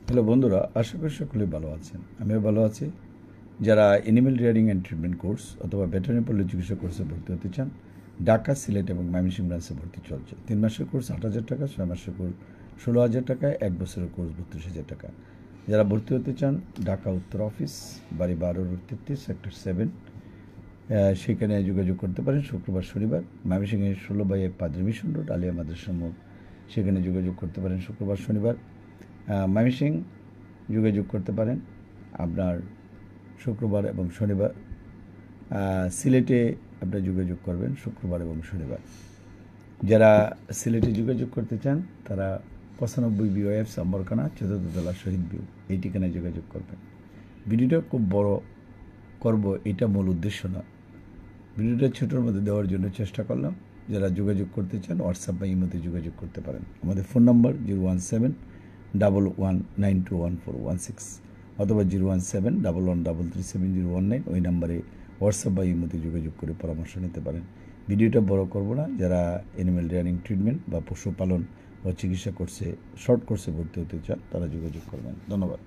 Hello বন্ধুরা, আশা করি সকলেই ভালো আছেন। আমিও ভালো আছি। যারা animal rearing and treatment course অথবা ভেটেরিনারি পল্লী চিকিৎসা কোর্সে ভর্তি হতে চান, ঢাকা, সিলেট এবং ময়মনসিংহ ব্রাঞ্চে ভর্তি চলছে। 3 মাসের কোর্স 8,000 টাকা, 6 মাসের কোর্স 16,000 টাকা, 1 বছরের কোর্স 32,000 টাকা। যারা ভর্তি হতে চান, ঢাকা উত্তর অফিস, বাড়ি 12 রোড 33, সেক্টর 7, সেখানে যোগাযোগ করতে পারেন শুক্রবার শনিবার। ময়মনসিংহের 16/1 পাদ্রী মিশন রোড, আলিয়া মাদ্রাসার মোড়, সেখানে যোগাযোগ করতে পারেন শুক্রবার শনিবার। ময়মনসিংহ যোগাযোগ করতে পারেন আপনার শুক্রবার এবং শনিবার। সিলেটে আপনার যোগাযোগ করবেন শুক্রবার এবং শনিবার। যারা সিলেটে যোগাযোগ করতে চান তারা 95 BOF সম্বরখানা, 4th তলা, শহীদ ভিউ, এই ঠিকানায় যোগাযোগ করবেন। ভিডিওটা খুব বড় করব এটা মূল উদ্দেশ্য না, ভিডিওটা ছোটোর মধ্যে দেওয়ার জন্য চেষ্টা করলাম। যারা যোগাযোগ করতে চান হোয়াটসঅ্যাপ বা ইমোতে যোগাযোগ করতে পারেন। আমাদের ফোন নম্বর 01711921416 অথবা 01711337019, ওই নাম্বারে হোয়াটসঅ্যাপ বা ইমোতে যোগাযোগ করে পরামর্শ নিতে পারেন। ভিডিওটা বড় করব না। যারা অ্যানিম্যাল রিয়ারিং ট্রিটমেন্ট বা পশুপালন ও চিকিৎসা কোর্সে শর্ট কোর্সে ভর্তি হতে চান তারা যোগাযোগ করবেন। ধন্যবাদ।